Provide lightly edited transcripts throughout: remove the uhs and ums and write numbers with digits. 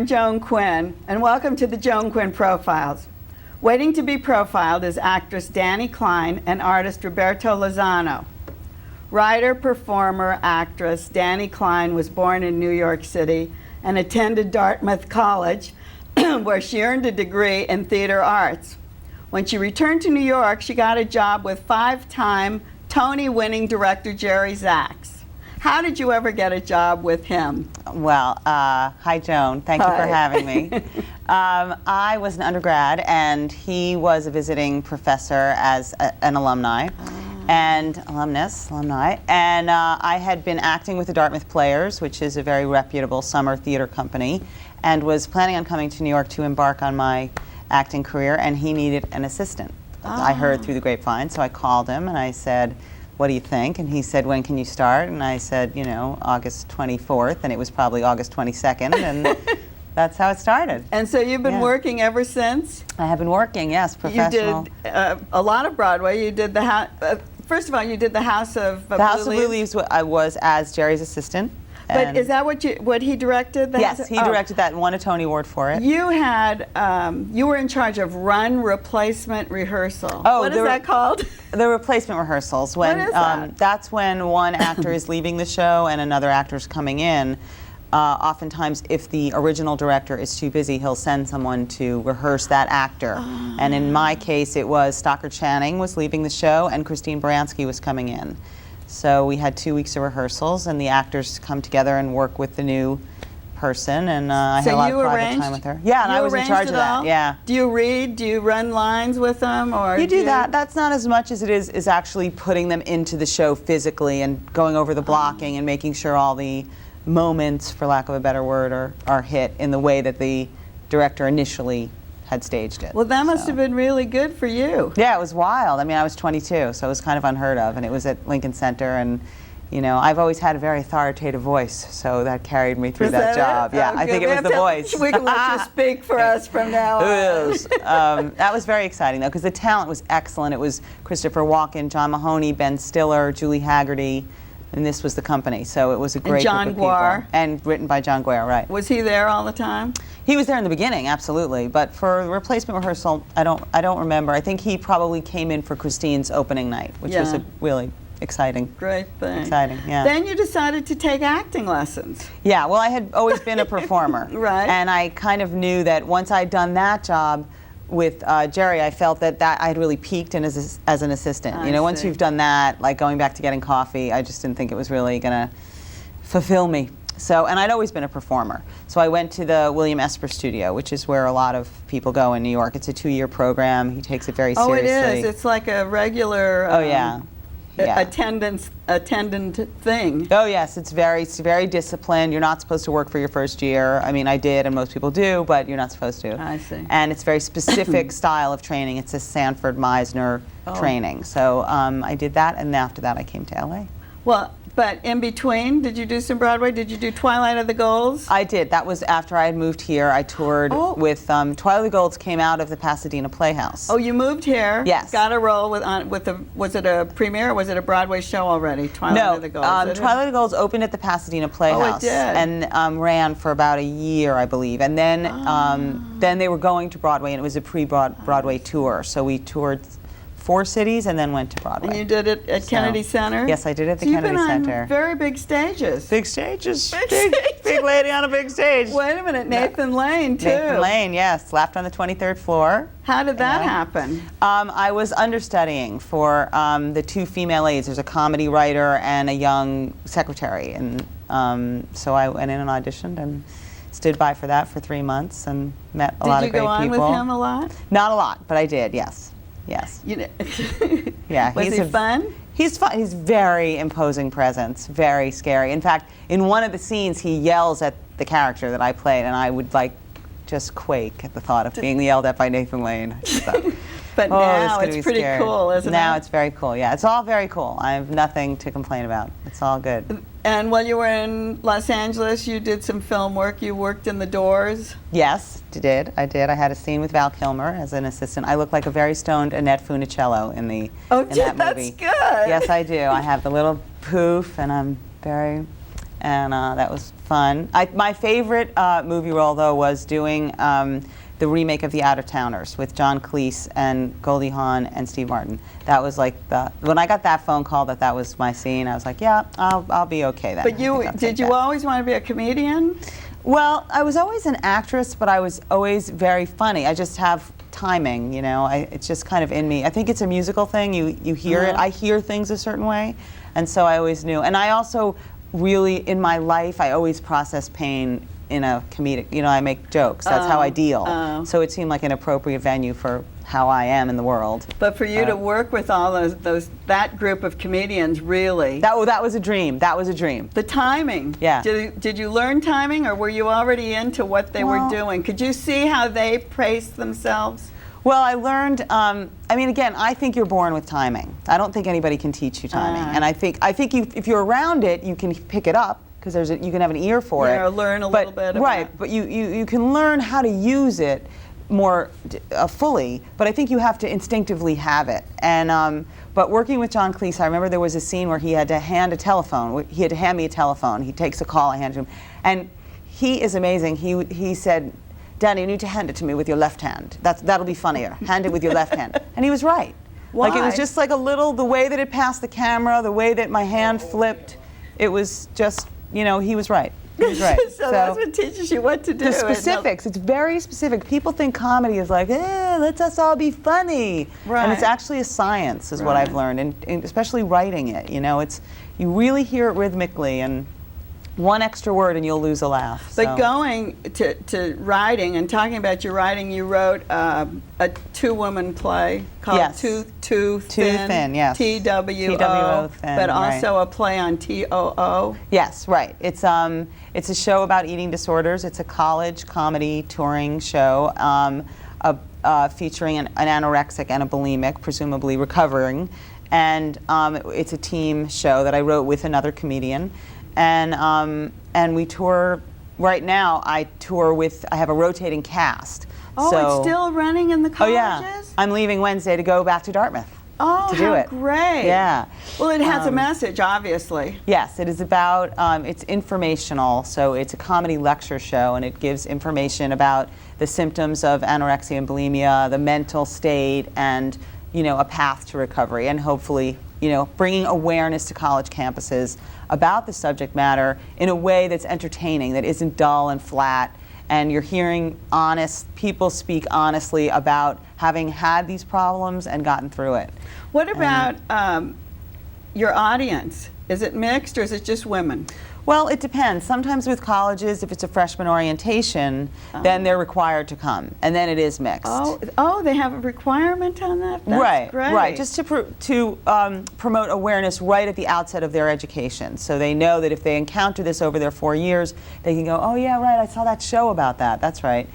I'm Joan Quinn, and welcome to the Joan Quinn Profiles. Waiting to be profiled is actress Dani Klein and artist Roberto Lizano. Writer, performer, actress Dani Klein was born in New York City and attended Dartmouth College, where she earned a degree in theater arts. When she returned to New York, she got a job with five-time Tony-winning director Jerry Zaks. How did you ever get a job with him? Well, hi Joan, thank you for having me. I was an undergrad and he was a visiting professor as an alumni and alumni, and I had been acting with the Dartmouth Players, which is a very reputable summer theater company, and was planning on coming to New York to embark on my acting career, and he needed an assistant. I heard through the grapevine, so I called him and I said, what do you think? And he said, when can you start? And I said, you know, August 24th, and it was probably August 22nd, and that's how it started. And so you've been working ever since? I have been working, yes, professional. You did a lot of Broadway. You did the first of all, you did the House of Blue Leaves. The House of Blue Leaves, I was as Jerry's assistant. But is that what he directed? Yes, he directed that and won a Tony Award for it. You had, you were in charge of run replacement rehearsal. Oh, what is that called? The replacement rehearsals. When, what is that? That's when one actor is leaving the show and another actor is coming in. Oftentimes, if the original director is too busy, he'll send someone to rehearse that actor. And in my case, it was Stockard Channing was leaving the show and Christine Baranski was coming in. So we had 2 weeks of rehearsals, and the actors come together and work with the new person, and I had a lot of private time with her. Yeah, and I was in charge of that. Yeah. Do you read? Do you run lines with them, or you do that? That's not as much as it is actually putting them into the show physically and going over the blocking and making sure all the moments, for lack of a better word, are hit in the way that the director initially had staged it. Well, that must have been really good for you. Yeah, it was wild. I mean, I was 22, so it was kind of unheard of, and it was at Lincoln Center, and you know, I've always had a very authoritative voice, so that carried me through that job. Yeah, I think it was the voice. We can let you speak for us from now on. That was very exciting, though, because the talent was excellent. It was Christopher Walken, John Mahoney, Ben Stiller, Julie Haggerty, and this was the company, so it was a great John group of people. And written by John Guare, right. Was he there all the time? He was there in the beginning, absolutely, but for replacement rehearsal, I don't remember. I think he probably came in for Christine's opening night, which was a really exciting. Great thing. Exciting, yeah. Then you decided to take acting lessons. Yeah, well, I had always been a performer. Right. And I kind of knew that once I'd done that job with Jerry, I felt that I had really peaked in as an assistant. You know, once you've done that, like going back to getting coffee, I just didn't think it was really going to fulfill me. So, and I'd always been a performer. So I went to the William Esper Studio, which is where a lot of people go in New York. It's a 2-year program. He takes it very seriously. Oh, it is. It's like a regular attendant thing. Oh yes, it's very disciplined. You're not supposed to work for your first year. I mean, I did, and most people do, but you're not supposed to. I see. And it's very specific style of training. It's a Sanford Meisner training. So I did that, and after that, I came to LA. Well, but in between, did you do some Broadway? Did you do Twilight of the Golds? I did. That was after I had moved here. I toured with Twilight of the Golds came out of the Pasadena Playhouse. Oh, you moved here. Yes. Got a role with the. Was it a premiere or was it a Broadway show already? Twilight of the Golds. No, Twilight of the Golds opened at the Pasadena Playhouse. Oh, it did. And ran for about a year, I believe. And then they were going to Broadway, and it was a pre-Broadway tour. So we toured 4 cities and then went to Broadway. And you did it at Kennedy Center? Yes, I did it at the Kennedy Center. You've been on very big stages. Big stages. Big lady on a big stage. Wait a minute, Nathan Lane, too. Nathan Lane, yes. Laughed on the 23rd floor. How did that happen? I was understudying for the 2 female leads. There's a comedy writer and a young secretary. And so I went in and auditioned and stood by for that for 3 months and met a lot of great people. Did you go on with him a lot? Not a lot, but I did, yes. Yes. You know, yeah. Was he fun? He's fun. He's very imposing presence, very scary. In fact, in one of the scenes, he yells at the character that I played, and I would like just quake at the thought of being yelled at by Nathan Lane. So, but now it's pretty cool, isn't it? Now it's very cool. Yeah, it's all very cool. I have nothing to complain about. It's all good. And while you were in Los Angeles, you did some film work. You worked in The Doors. Yes, did. I did. I had a scene with Val Kilmer as an assistant. I look like a very stoned Annette Funicello in that movie. That's good. Yes, I do. I have the little poof, and I'm very, and that was fun. My favorite movie role, though, was doing the remake of The Out-of-Towners with John Cleese and Goldie Hawn and Steve Martin. That was like when I got that phone call that was my scene, I was like, yeah, I'll be okay then. But did you always want to be a comedian? Well, I was always an actress, but I was always very funny. I just have timing, you know. It's just kind of in me. I think it's a musical thing. You hear it. I hear things a certain way, and so I always knew. And I also really, in my life, I always process pain in a comedic, you know, I make jokes. That's how I deal. So it seemed like an appropriate venue for how I am in the world. But for you to work with all that group of comedians, really. That was a dream. That was a dream. The timing. Yeah. Did you learn timing, or were you already into what they were doing? Could you see how they paced themselves? Well, I learned, I mean, again, I think you're born with timing. I don't think anybody can teach you timing. And I think if you're around it, you can pick it up, because you can have an ear for it. Or learn a little bit about Right, but you can learn how to use it more fully, but I think you have to instinctively have it. And but working with John Cleese, I remember there was a scene where he had to hand a telephone. He had to hand me a telephone. He takes a call, I hand it to him. And he is amazing. He said, "Dani, you need to hand it to me with your left hand. That'll be funnier. Hand it with your left hand." And he was right. Why? Like, it was just like the way that it passed the camera, the way that my hand flipped, it was just, you know, he was right. He was right. so that's what teaches you what to do. The specifics. It's very specific. People think comedy is like, let's us all be funny. Right. And it's actually a science, is what I've learned, and especially writing it. You know, you really hear it rhythmically, and one extra word and you'll lose a laugh. But going to writing and talking about your writing, you wrote a two-woman play called Too Thin, yes. T-W-O, thin, but also a play on T-O-O. Yes, right. It's a show about eating disorders. It's a college comedy touring show featuring an anorexic and a bulimic, presumably recovering. And it's a team show that I wrote with another comedian. And we tour, right now I have a rotating cast. Oh, so, it's still running in the colleges? Oh yeah, I'm leaving Wednesday to go back to Dartmouth. Oh, to do it. Great. Yeah. Well, it has a message, obviously. Yes, it is about, it's informational, so it's a comedy lecture show, and it gives information about the symptoms of anorexia and bulimia, the mental state, and, you know, a path to recovery, and hopefully, you know, bringing awareness to college campuses about the subject matter in a way that's entertaining, that isn't dull and flat, and you're hearing honest people speak honestly about having had these problems and gotten through it. What about your audience? Is it mixed, or is it just women? Well, it depends. Sometimes with colleges, if it's a freshman orientation, then they're required to come, and then it is mixed. Oh, they have a requirement on that? That's great. Right. Just to promote awareness right at the outset of their education, so they know that if they encounter this over their 4 years, they can go, oh yeah, right, I saw that show about that. That's right.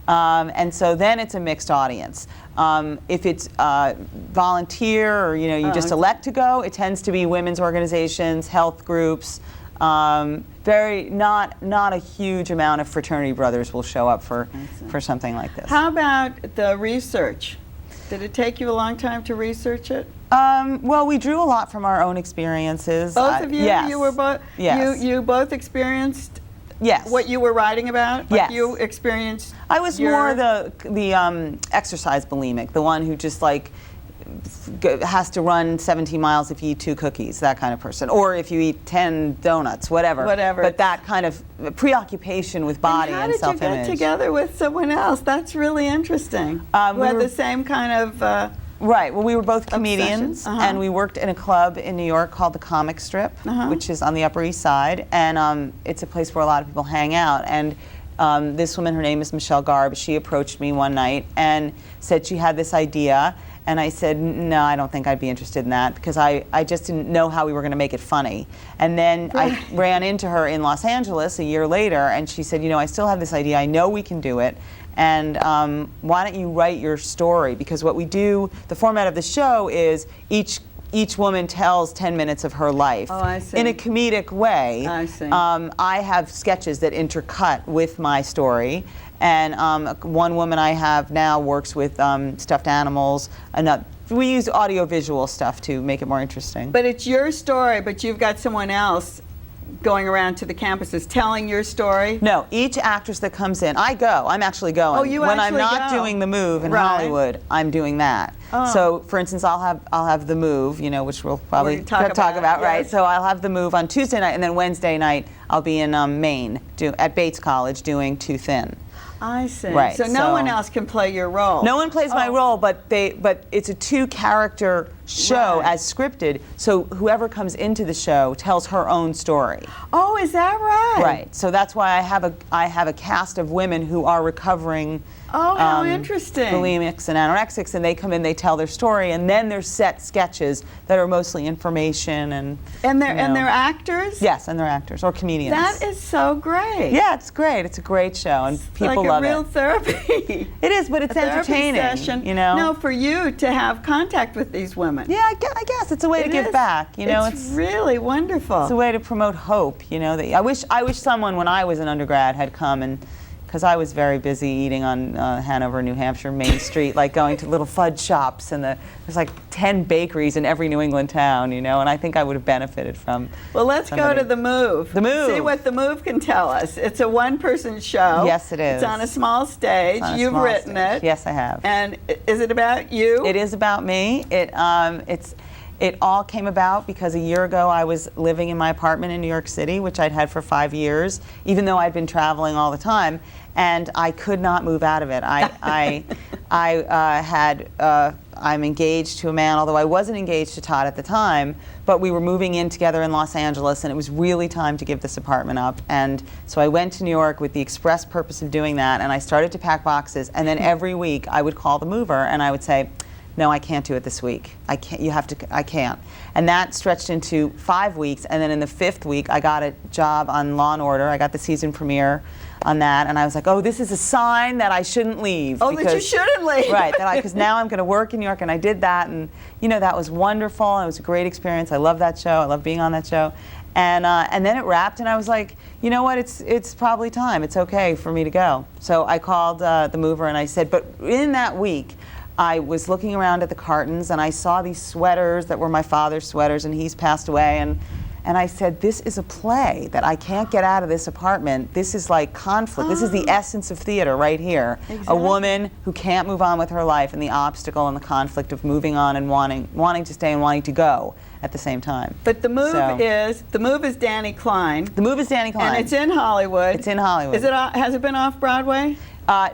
And so then it's a mixed audience. If it's volunteer, or you just elect to go, it tends to be women's organizations, health groups. Not a huge amount of fraternity brothers will show up for something like this. How about the research? Did it take you a long time to research it? Well, we drew a lot from our own experiences. Both of you? Yes. You were both. Yes. You both experienced. Yes. What you were writing about? Yes. What you experienced? I was more the exercise bulimic, the one who just like has to run 17 miles if you eat 2 cookies, that kind of person. Or if you eat 10 donuts, whatever. But that kind of preoccupation with body and self-image. How did you get together with someone else? That's really interesting. Who had the same kind of Right. Well, we were both comedians, obsession. and we worked in a club in New York called the Comic Strip, which is on the Upper East Side, and it's a place where a lot of people hang out. And this woman, her name is Michelle Garb, she approached me one night and said she had this idea, and I said, no, I don't think I'd be interested in that, because I just didn't know how we were going to make it funny. And then I ran into her in Los Angeles a year later, and she said, I still have this idea, I know we can do it, and why don't you write your story? Because what we do, the format of the show is each woman tells 10 minutes of her life in a comedic way. I see. I have sketches that intercut with my story, and one woman I have now works with stuffed animals. We use audio-visual stuff to make it more interesting. But it's your story, but you've got someone else going around to the campuses telling your story? No, each actress that comes in, I go. I'm actually going. Oh, you when actually I'm not go. doing the move in Right. Hollywood, I'm doing that. Oh. So, for instance, I'll have the move, you know, which we'll probably We'll talk about, right? yes. So I'll have the move on Tuesday night, and then Wednesday night I'll be in Maine at Bates College doing Too Thin. I see. Right, So no one else can play your role. No one plays my role, but it's a 2-character show Right. as scripted. So whoever comes into the show tells her own story. Oh, is that right? Right. So that's why I have a cast of women who are recovering. Oh, how interesting. Bulimics and anorexics, and they come in, they tell their story, and then there's set sketches that are mostly information and. And they're you know. and they're actors? Yes, and they're actors or comedians. That is so great. Yeah, it's great. It's a great show, and people love like a real it. therapy. It is, but it's A therapy entertaining. session. You know. No, for you to have contact with these women. Yeah, I guess it's a way to It give is. back. You know, it's really wonderful. it's a way to promote hope. You know, that I wish someone when I was an undergrad had come and. Because I was very busy eating on Hanover, New Hampshire, Main Street, like going to little fudge shops, and there's like 10 bakeries in every New England town, you know, and I think I would have benefited from. Well, let's go to The Move. The Move. See what The Move can tell us. It's a one-person show. Yes, it is. It's on a small stage. You've written it. Yes, I have. And is it about you? It is about me. It all came about because a year ago I was living in my apartment in New York City, which I'd had for 5 years, even though I'd been traveling all the time, and I could not move out of it. I'm engaged to a man, although I wasn't engaged to Todd at the time, but we were moving in together in Los Angeles, and it was really time to give this apartment up. And so I went to New York with the express purpose of doing that, and I started to pack boxes, and then every week I would call the mover and I would say, no, I can't do it this week. I can't. And that stretched into 5 weeks, and then in the 5th week, I got a job on Law & Order. I got the season premiere on that, and I was like, oh, this is a sign that I shouldn't leave. Oh, that you shouldn't leave. Right, because now I'm going to work in New York, and I did that, and you know, that was wonderful. It was a great experience. I love that show. I love being on that show. And then it wrapped, and I was like, you know what, it's probably time. It's okay for me to go. So I called the mover, and I said, but in that week, I was looking around at the cartons and I saw these sweaters that were my father's sweaters, and he's passed away, and I said, this is a play that I can't get out of this apartment. This is like conflict. This is the essence of theater right here. Exactly. A woman who can't move on with her life, and the obstacle and the conflict of moving on and wanting to stay and wanting to go at the same time. But the move is Dani Klein. The Move is Dani Klein. And it's in Hollywood. It's in Hollywood. Has it been off Broadway?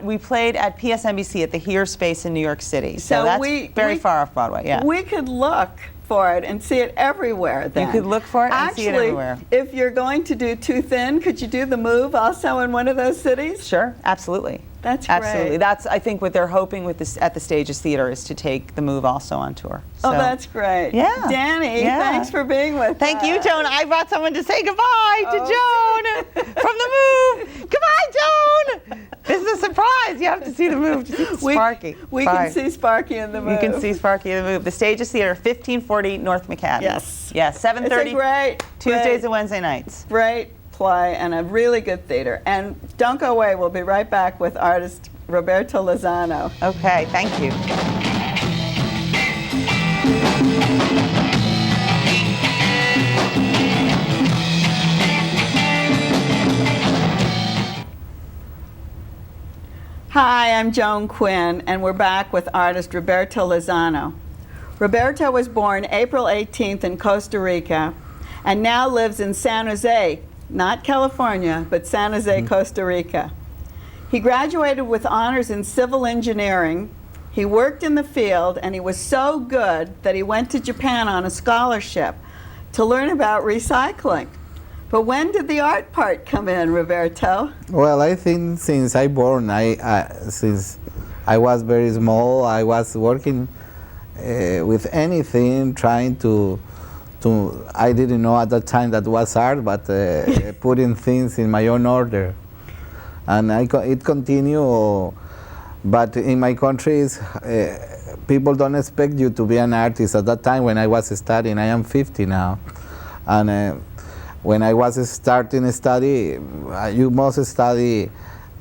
We played at PSNBC at the Here Space in New York City. So that's very far off Broadway, yeah. We could look for it and see it everywhere then. You could look for it and see it everywhere. Actually, if you're going to do Too Thin, could you do The Move also in one of those cities? Sure, absolutely. That's great. Absolutely. That's, I think, what they're hoping with this at the Stages Theater is to take The Move also on tour. Oh, So- that's great. Yeah. Dani, Yeah. thanks for being with us. Thank you, Joan. I brought someone to say goodbye to Joan from The Move. Goodbye, Joan. This is a surprise. You have to see The Move to see Sparky. We can see Sparky in The Move. You can see Sparky in The Move. The Stages Theater, 1540 North McAdam. Yes. Yes, 7:30. It's a great, Tuesdays and Wednesday nights. great play and a really good theater. And don't go away. We'll be right back with artist Roberto Lizano. Okay, thank you. Hi, I'm Joan Quinn, and we're back with artist Roberto Lizano. Roberto was born April 18th in Costa Rica and now lives in San Jose, not California, but San Jose, Costa Rica. He graduated with honors in civil engineering. He worked in the field, and he was so good that he went to Japan on a scholarship to learn about recycling. But when did the art part come in, Roberto? Well, I think since I born, since I was very small, I was working with anything, trying to. I didn't know at that time that was art, but putting things in my own order, and it continued. But in my country, people don't expect you to be an artist. At that time, when I was studying, I am 50 now, and. When I was starting to study, you must study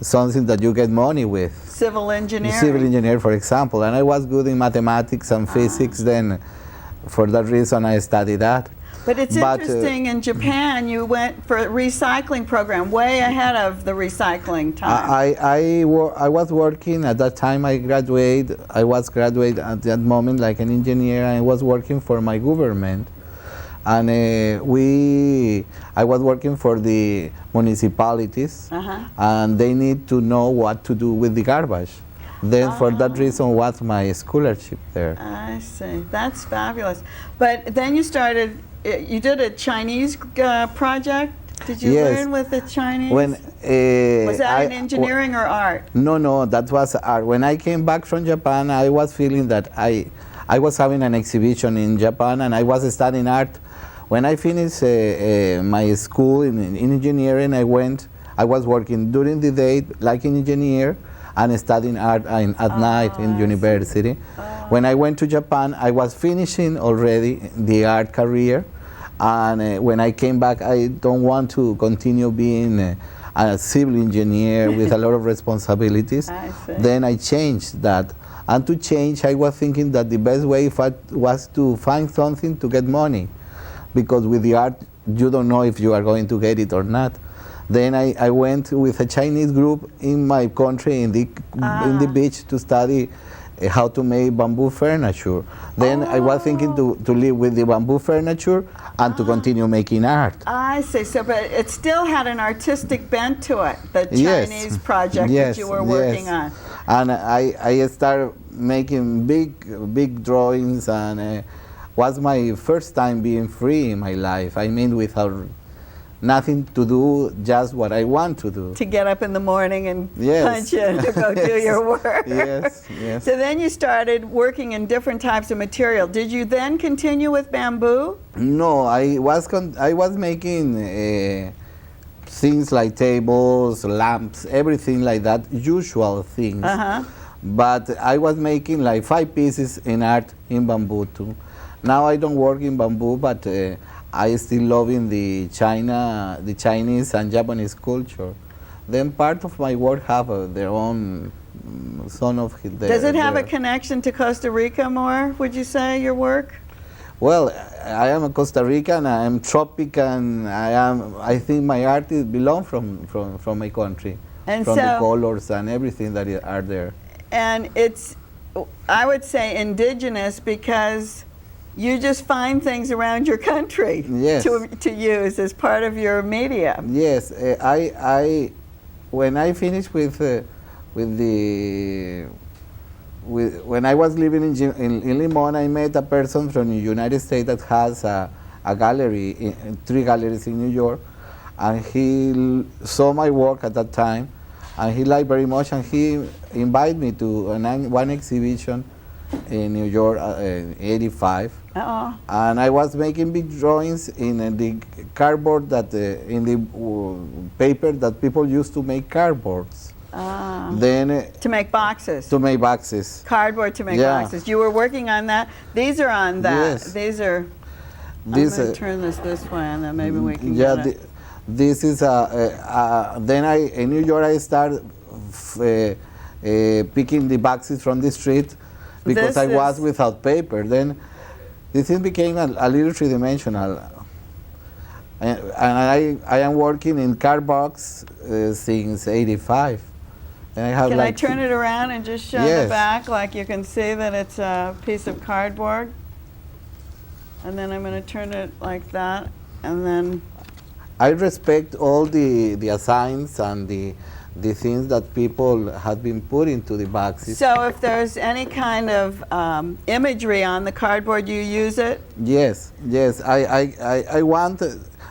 something that you get money with. Civil engineering. Civil engineer, for example. And I was good in mathematics and physics, then for that reason I studied that. But it's interesting, in Japan, you went for a recycling program, way ahead of the recycling time. I was working at that time. I was graduate at that moment like an engineer. I was working for my government, and I was working for the municipalities, and they need to know what to do with the garbage. Then for that reason was my scholarship there. I see. That's fabulous. But then you started, you did a Chinese project? Did you learn with the Chinese? Was that in engineering or art? No, that was art. When I came back from Japan, I was feeling that I was having an exhibition in Japan and I was studying art. When I finished my school in engineering, I was working during the day like an engineer and studying art at night in university. When I went to Japan, I was finishing already the art career, and when I came back, I don't want to continue being a civil engineer with a lot of responsibilities. Then I changed that. And to change, I was thinking that the best way was to find something to get money, because with the art, you don't know if you are going to get it or not. Then I went with a Chinese group in my country in the beach to study how to make bamboo furniture. Then I was thinking to live with the bamboo furniture and to continue making art. I see. So, but it still had an artistic bent to it, the Chinese project that you were working on. And I started making big drawings, and was my first time being free in my life. I mean, without nothing to do, just what I want to do. To get up in the morning and punch in to go do your work. Yes. So then you started working in different types of material. Did you then continue with bamboo? No, I was making things like tables, lamps, everything like that, usual things. But I was making like 5 pieces in art in bamboo too. Now I don't work in bamboo, but I still love in the Chinese and Japanese culture. Then part of my work have their own son of their. Does it have a connection to Costa Rica more, would you say, your work? Well, I am a Costa Rican, I am tropican, I think my art belongs from my country, and from so, the colors and everything that are there. And it's, I would say, indigenous because you just find things around your country to use as part of your media. Yes, when I finished when I was living in Limon, I met a person from the United States that has a gallery, 3 galleries in New York, and he saw my work at that time, and he liked very much, and he invited me to one exhibition in New York, 85. And I was making big drawings in the cardboard in the paper that people used to make cardboards. Then to make boxes. To make boxes. Cardboard to make boxes. You were working on that. These are on that. Yes. These are. I'm going to turn this way, and then maybe we can get it. This is then in New York I started picking the boxes from the street because I was without paper. Then the thing became a little three-dimensional. And I am working in card box since 85. And I have can I turn it around and just show the back, like you can see that it's a piece of cardboard? And then I'm going to turn it like that, and then... I respect all the assigns and the things that people have been put into the boxes. So if there's any kind of imagery on the cardboard, you use it? Yes. I want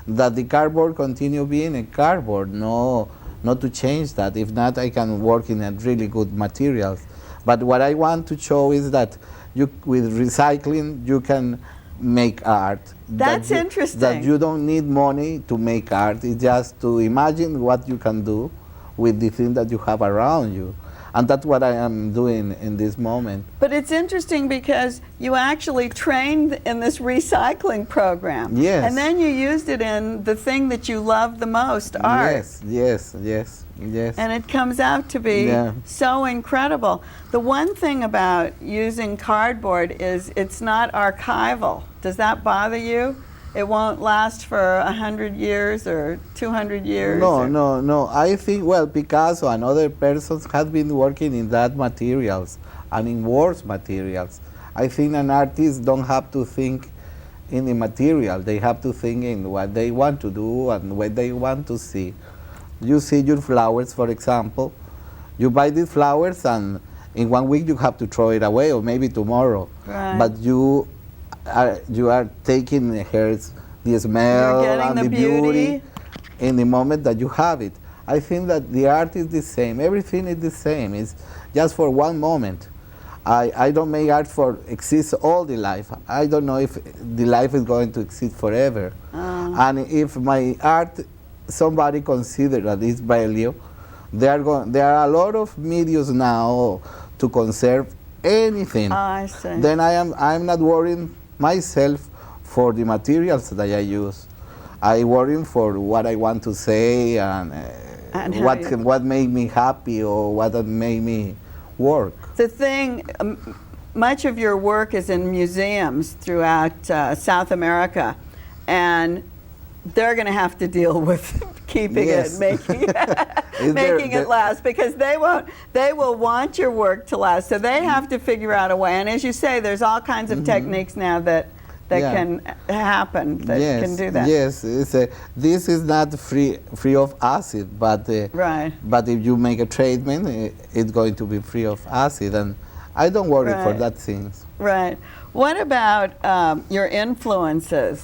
that the cardboard continue being a cardboard, not to change that. If not, I can work in a really good materials. But what I want to show is that with recycling, you can make art. That's interesting. That you don't need money to make art. It's just to imagine what you can do with the thing that you have around you. And that's what I am doing in this moment. But it's interesting because you actually trained in this recycling program. Yes. And then you used it in the thing that you love the most, art. Yes. And it comes out to be so incredible. The one thing about using cardboard is it's not archival. Does that bother you? it won't last for 100 years or 200 years? No. I think, well, Picasso and other persons have been working in that materials and in worse materials. I think an artist don't have to think in the material. They have to think in what they want to do and what they want to see. You see your flowers, for example. You buy these flowers and in 1 week you have to throw it away, or maybe tomorrow. Right. But you are taking the smell and the beauty in the moment that you have it. I think that the art is the same. Everything is the same. It's just for one moment. I don't make art for exist all the life. I don't know if the life is going to exist forever. And if my art, somebody consider that it's value, there are a lot of mediums now to conserve anything. I see. Then I'm not worrying myself for the materials that I use. I worry for what I want to say and what made me happy or what made me work. The thing, much of your work is in museums throughout South America, and they're going to have to deal with keeping Yes. it, making it last, because they will want your work to last. So they have to figure out a way. And as you say, there's all kinds of techniques now that can happen, that can do that. Yes, this is not free of acid, but Right. But if you make a treatment, it's going to be free of acid, and I don't worry for Right. that things. Right. What about your influences?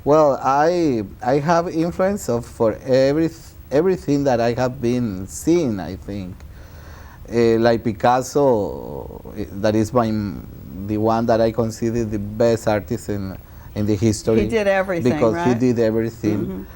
Well, I have influence for everything that I have been seeing, I think. Like Picasso, that is the one that I consider the best artist in the history. He did everything, because right? he did everything,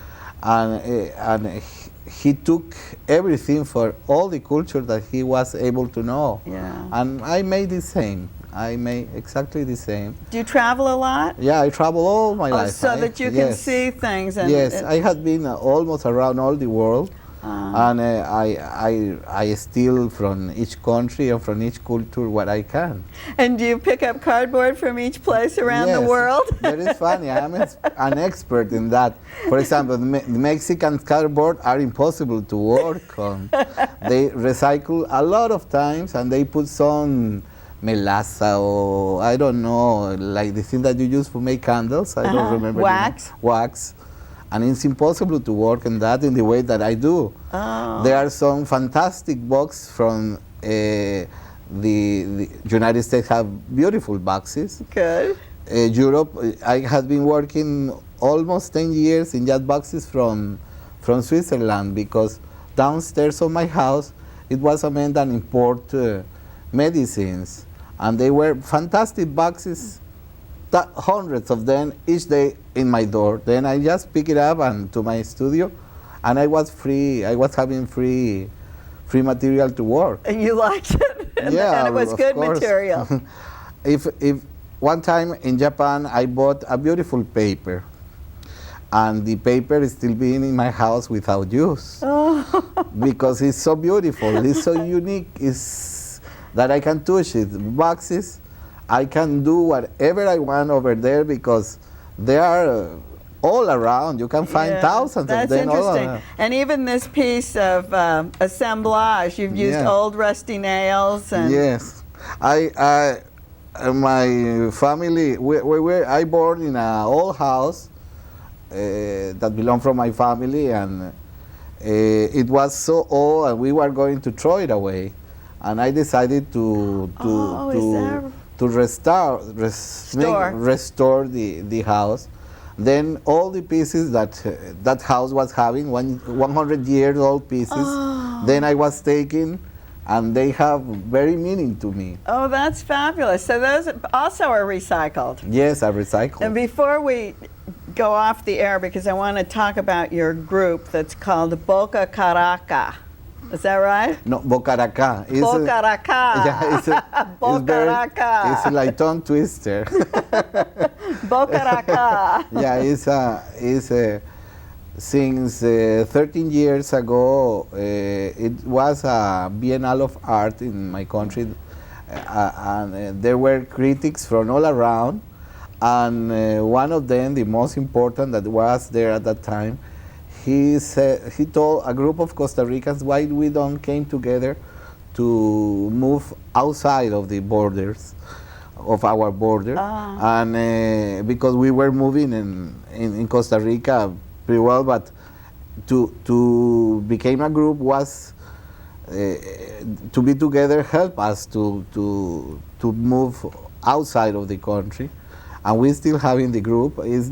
and he took everything for all the culture that he was able to know. Yeah. And I made the same. I made exactly the same. Do you travel a lot? Yeah, I travel all my life. So that you can see things. And Yes, I have been almost around all the world, and I steal from each country and from each culture what I can. And do you pick up cardboard from each place around the world? That is funny. I'm an expert in that. For example, the Mexican cardboard are impossible to work on. They recycle a lot of times, and they put some melaza or I don't know, like the thing that you use to make candles. I don't remember. Wax. Wax. And it's impossible to work in that in the way that I do. Oh. There are some fantastic boxes from the United States have beautiful boxes. Good. Europe, I have been working almost 10 years in that boxes from Switzerland, because downstairs of my house it was a man that import medicines, and they were fantastic boxes, hundreds of them each day in my door. Then I just pick it up and to my studio, and I was having free material to work. And you liked it? Yeah, and it was of good course. material. If one time in Japan I bought a beautiful paper, and the paper is still being in my house without use, because it's so beautiful, it's so unique, it's that I can touch it. Boxes, I can do whatever I want over there, because they are all around. You can find thousands of them. That's interesting. And even this piece of assemblage, you've used old rusty nails. And Yes. My family, I born in an old house that belonged from my family, and it was so old, and we were going to throw it away. And I decided to restore the house. Then all the pieces that house was having, 100 years old pieces, then I was taking, and they have very meaning to me. Oh, that's fabulous. So those also are recycled. Yes, I recycle. And before we go off the air, because I want to talk about your group that's called Boca Caraca. Is that right? No, Bocaraca. Bocaraca. Yeah, Bocaraca. It's like tongue twister. Bocaraca. Yeah, since 13 years ago, it was a Biennale of Art in my country, and there were critics from all around, And one of them, the most important that was there at that time, he told a group of Costa Ricans why we don't came together to move outside of the borders of our border. And because we were moving in Costa Rica pretty well, but to become a group was to be together help us to move outside of the country, and we still having the group. Is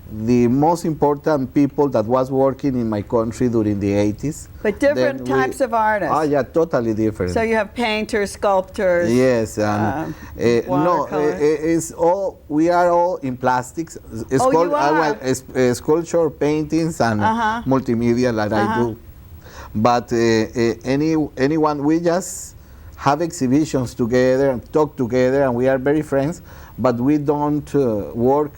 the most important people that was working in my country during the 80s. But different types of artists. Oh yeah, totally different. So you have painters, sculptors. Yes, and no, it's all. We are all in plastics. You are? Sculpture, paintings, and multimedia that I do. But anyone, we just have exhibitions together and talk together, and we are very friends. But we don't work.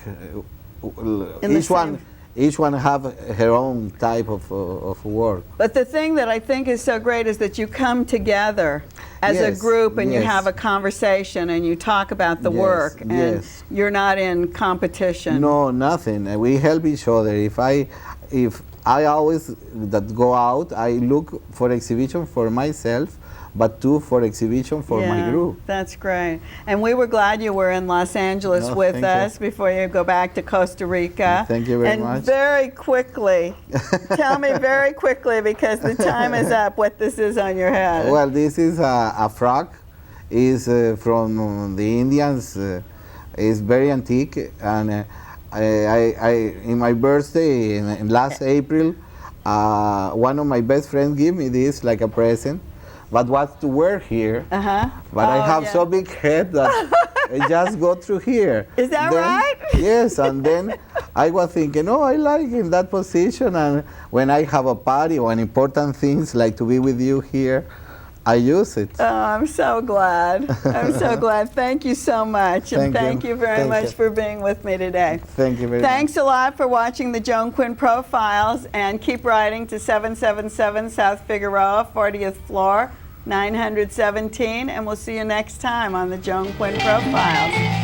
Each one have her own type of work. But the thing that I think is so great is that you come together as a group and you have a conversation and you talk about the work, and you're not in competition. No, nothing. We help each other. If I always that go out, I look for exhibition for myself, but too for exhibition for my group. That's great. And we were glad you were in Los Angeles with us before you go back to Costa Rica. Thank you very much. And very quickly, tell me very quickly, because the time is up, what this is on your head. Well, this is a frog. It's from the Indians. It's very antique. And in my birthday in last April, one of my best friends gave me this like a present. But what to wear here? But I have so big head that it just go through here. Is that right? Yes, and then I was thinking, oh, I like in that position, and when I have a party or an important things like to be with you here, I use it. Oh, I'm so glad. I'm so glad. Thank you so much. And thank you very much for being with me today. Thank you very much. Thanks a lot for watching the Joan Quinn Profiles, and keep writing to 777 South Figueroa, 40th floor, 917, and we'll see you next time on the Joan Quinn Profiles.